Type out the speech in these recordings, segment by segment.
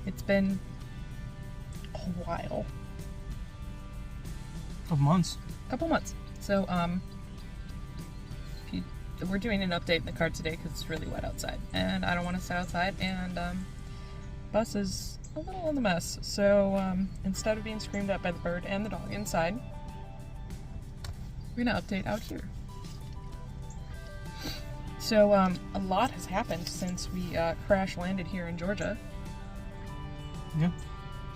It's been a while. Couple months. So, we're doing an update in the car today because it's really wet outside, and I don't want to sit outside, and bus is a little in the mess. So instead of being screamed at by the bird and the dog inside, we're gonna update out here. So a lot has happened since we crash landed here in Georgia. Yeah.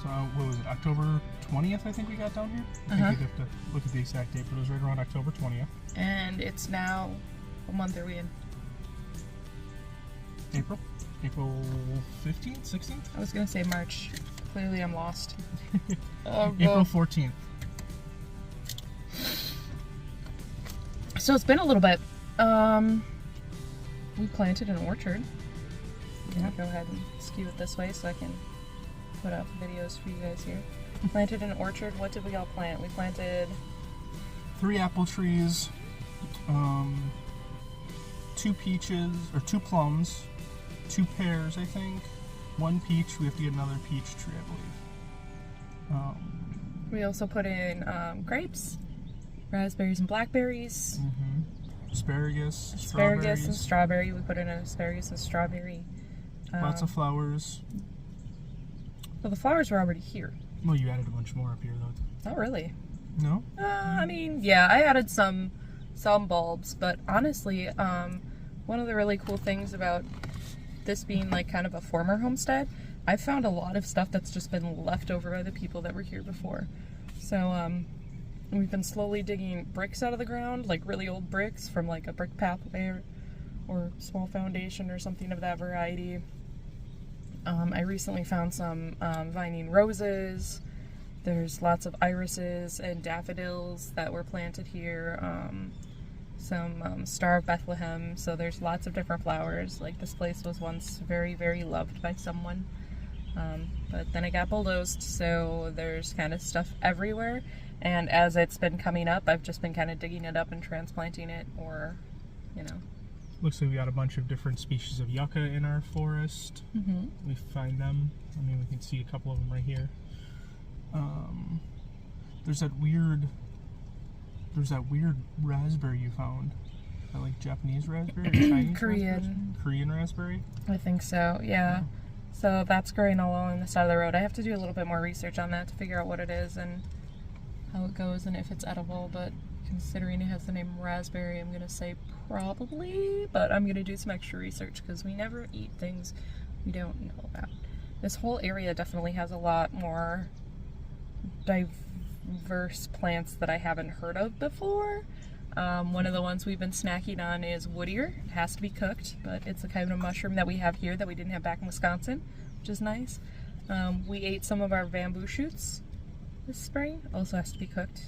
So what was it? October 20th, I think we got down here. I think we'd have to look at the exact date, but it was right around October 20th. And it's now, what month are we in? April 15th, 16th? I was gonna say March. Clearly I'm lost. Oh, April 14th. So it's been a little bit. We planted an orchard. I'm gonna go ahead and skew it this way so I can put up videos for you guys here. Planted an orchard. What did we all plant? We planted 3 apple trees, 2 peaches, or 2 plums, 2 pears, I think, 1 peach. We have to get another peach tree, I believe. We also put in grapes, raspberries and blackberries. Asparagus And strawberry. We put in an asparagus and strawberry. Lots of flowers. Well, the flowers were already here. Well, you added a bunch more up here, though. Not really. No? I mean, yeah, I added some bulbs, but honestly, one of the really cool things about this being like kind of a former homestead, I found a lot of stuff that's just been left over by the people that were here before. So, we've been slowly digging bricks out of the ground, like really old bricks from like a brick pathway or small foundation or something of that variety. I recently found some vining roses. There's lots of irises and daffodils that were planted here. Some Star of Bethlehem. So there's lots of different flowers. Like this place was once very, very loved by someone. But then it got bulldozed, so there's kind of stuff everywhere. And as it's been coming up, I've just been kind of digging it up and transplanting it, or, you know. Looks like we got a bunch of different species of yucca in our forest. We find them. I mean, we can see a couple of them right here. There's that weird raspberry you found. That like Japanese raspberry? Or Chinese Korean. Raspberry? Korean raspberry? I think so, yeah. So that's growing all along the side of the road. I have to do a little bit more research on that to figure out what it is and how it goes and if it's edible, but considering it has the name raspberry, I'm gonna say probably, but I'm gonna do some extra research because we never eat things we don't know about. This whole area definitely has a lot more diverse plants that I haven't heard of before. One of the ones we've been snacking on is wood ear. It has to be cooked, but it's a kind of mushroom that we have here that we didn't have back in Wisconsin, which is nice. We ate some of our bamboo shoots this spring, also has to be cooked.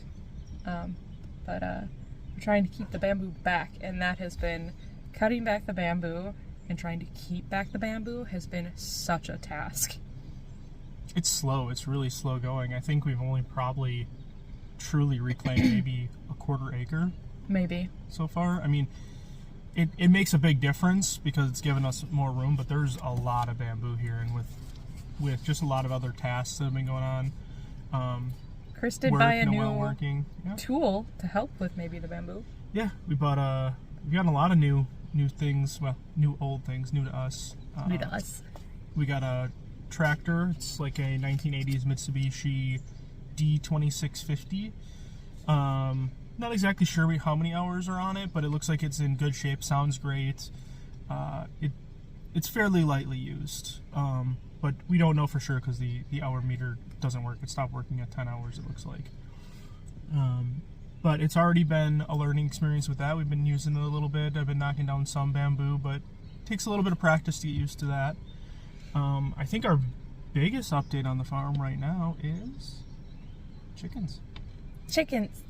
But we're trying to keep the bamboo back, and that has been cutting back the bamboo and trying to keep back the bamboo has been such a task. It's slow. It's really slow going. I think we've only probably truly reclaimed maybe a 1/4 acre. Maybe. So far. I mean, it makes a big difference because it's given us more room, but there's a lot of bamboo here, and with just a lot of other tasks that have been going on. Chris did buy a new Yeah. tool to help with maybe the bamboo. Yeah, we gotten a lot of new things, well, new old things, new to us. New to us. We got a tractor. It's like a 1980s Mitsubishi D2650. Not exactly sure how many hours are on it, but it looks like it's in good shape. Sounds great. It's fairly lightly used, but we don't know for sure because the hour meter doesn't work. It stopped working at 10 hours, it looks like. But it's already been a learning experience with that. We've been using it a little bit. I've been knocking down some bamboo, but it takes a little bit of practice to get used to that. I think our biggest update on the farm right now is chickens. Chickens.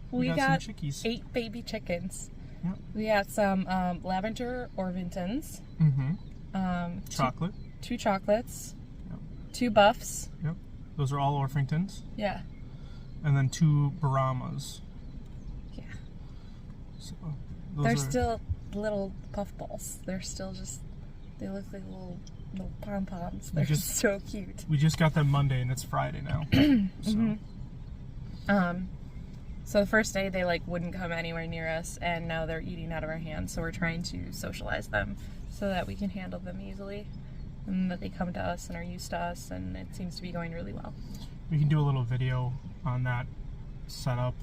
We got some chickies. 8 baby chickens. Yep. We got some lavender Orvingtons. Chocolate. 2 chocolates. Yep. 2 buffs. Yep. Those are all Orpingtons. Yeah. And then 2 Brahmas. Yeah. So they're still little puffballs. They're still just, they look like little little pom-poms. They're just so cute. We just got them Monday, and it's Friday now. So. So the first day they like wouldn't come anywhere near us, and now they're eating out of our hands. So we're trying to socialize them so that we can handle them easily, and that they come to us and are used to us, and it seems to be going really well. We can do a little video on that setup,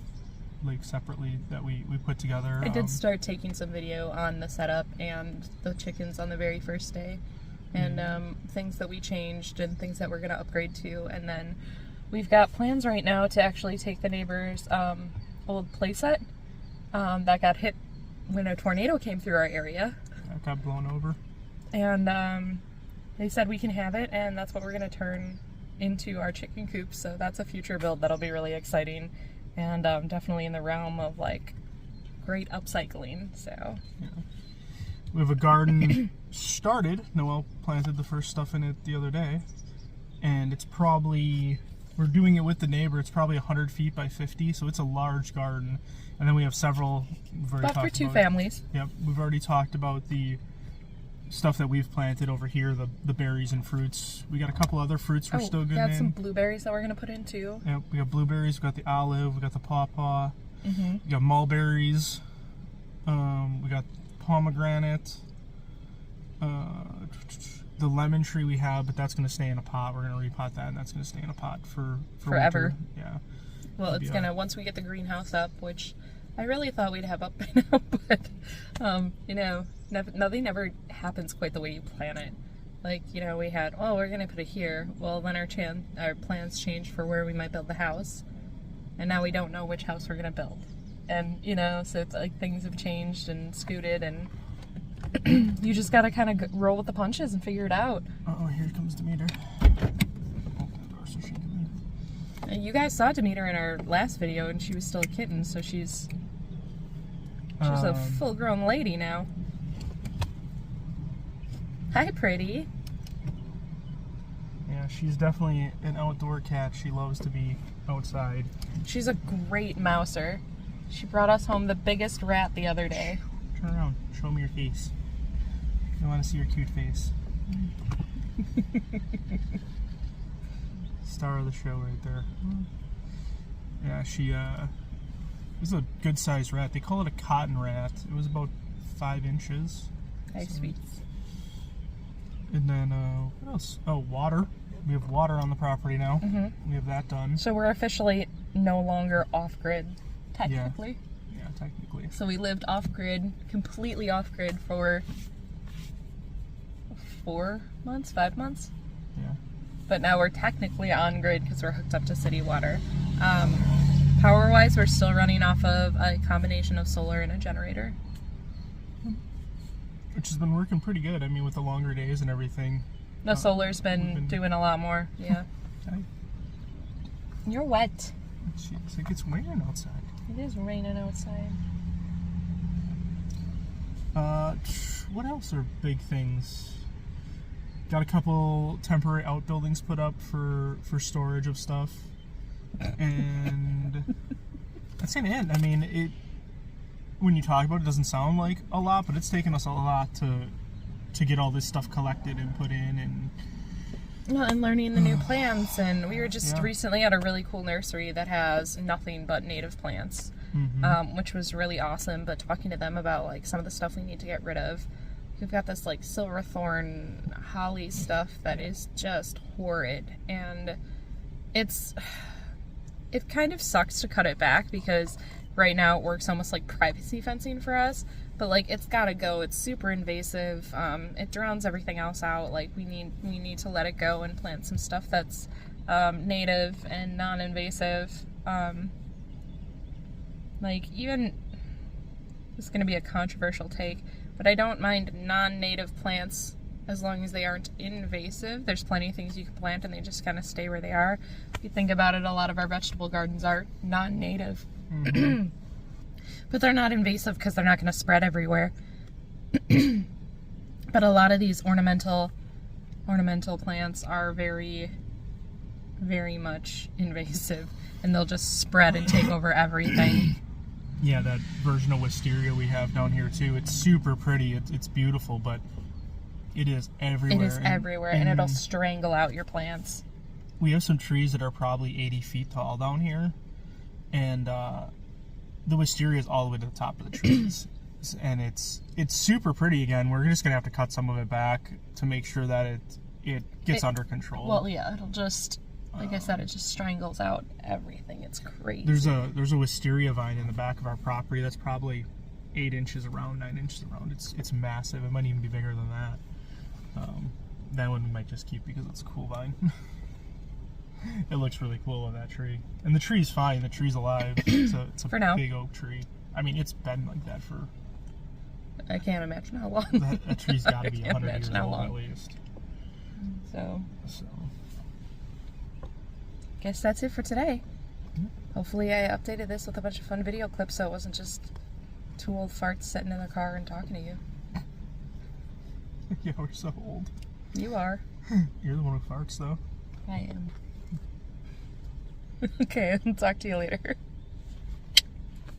like separately, that we put together. I did start taking some video on the setup and the chickens on the very first day, and things that we changed and things that we're going to upgrade to, and then we've got plans right now to actually take the neighbor's old playset that got hit when a tornado came through our area. That got blown over. And they said we can have it, and that's what we're going to turn into our chicken coop. So that's a future build that'll be really exciting, and definitely in the realm of like great upcycling. So yeah. We have a garden started. Noelle planted the first stuff in it the other day, and it's probably... We're doing it with the neighbor. It's probably 100 feet by 50, so it's a large garden. And then we have several... But for two families. Yep, we've already talked about the stuff that we've planted over here, the berries and fruits. We got a couple other fruits we're still getting in. We got some blueberries that we're going to put in too. Yep, we got blueberries, we got the olive, we got the pawpaw, we got mulberries, we got pomegranate, the lemon tree we have, but that's going to stay in a pot. We're going to repot that, and that's going to stay in a pot for forever. Winter. Yeah. Well, it's going to, once we get the greenhouse up, which I really thought we'd have up by now, but, you know, nothing ever happens quite the way you plan it. Like, you know, we had, oh, we're going to put it here. Well, then our plans changed for where we might build the house, and now we don't know which house we're going to build. And, you know, so it's like things have changed and scooted, and you just gotta kind of roll with the punches and figure it out. Oh, here comes Demeter. Open the door so she can leave. And you guys saw Demeter in our last video, and she was still a kitten, so she's a full-grown lady now. Hi, pretty. Yeah, she's definitely an outdoor cat. She loves to be outside. She's a great mouser. She brought us home the biggest rat the other day. Turn around. Show me your face. I want to see your cute face. Star of the show right there. Yeah, she is a good sized rat. They call it a cotton rat. It was about 5 inches. Hi, sweet. And then, what else? Oh, water. We have water on the property now. We have that done. So we're officially no longer off-grid, technically. Yeah, technically. So we lived off-grid, completely off-grid for 5 months? Yeah. But now we're technically on-grid because we're hooked up to city water. Power-wise, we're still running off of a combination of solar and a generator. Which has been working pretty good. I mean, with the longer days and everything. The solar's been doing a lot more, yeah. You're wet. It's like it's raining outside. It is raining outside. What else are big things? Got a couple temporary outbuildings put up for storage of stuff. And that's an end. I mean, when you talk about it, it doesn't sound like a lot, but it's taken us a lot to get all this stuff collected and put in and learning the new plants. And we were just recently at a really cool nursery that has nothing but native plants, which was really awesome. But talking to them about like some of the stuff we need to get rid of, we've got this like silverthorn holly stuff that is just horrid, and it kind of sucks to cut it back because right now it works almost like privacy fencing for us, but like it's gotta go. It's super invasive. It drowns everything else out. Like we need to let it go and plant some stuff that's native and non-invasive. Like even, this is gonna be a controversial take, but I don't mind non-native plants as long as they aren't invasive. There's plenty of things you can plant and they just kind of stay where they are. If you think about it, a lot of our vegetable gardens are non-native. But they're not invasive because they're not going to spread everywhere. But a lot of these ornamental plants are very, very much invasive, and they'll just spread and take over everything. Yeah, that version of wisteria we have down here too. It's super pretty. It's beautiful, but It is everywhere. It is everywhere, and it'll strangle out your plants. We have some trees that are probably 80 feet tall down here, and the wisteria is all the way to the top of the trees. And it's super pretty. Again, we're just gonna have to cut some of it back to make sure that it gets under control. Well, yeah, it'll just, like I said, it just strangles out everything. It's crazy. There's a wisteria vine in the back of our property that's probably 8 inches around, 9 inches around. It's massive. It might even be bigger than that. That one we might just keep because it's a cool vine. It looks really cool with that tree. And the tree's fine. The tree's alive. It's a For now. big oak tree. I mean, it's been like that for... I can't imagine how long. That tree's got to be 100 years old long. at least. So, So, guess that's it for today. Hopefully I updated this with a bunch of fun video clips so it wasn't just 2 old farts sitting in the car and talking to you. yeah, we're so old. You are. You're the one who farts, though. I am. Okay, I'll talk to you later.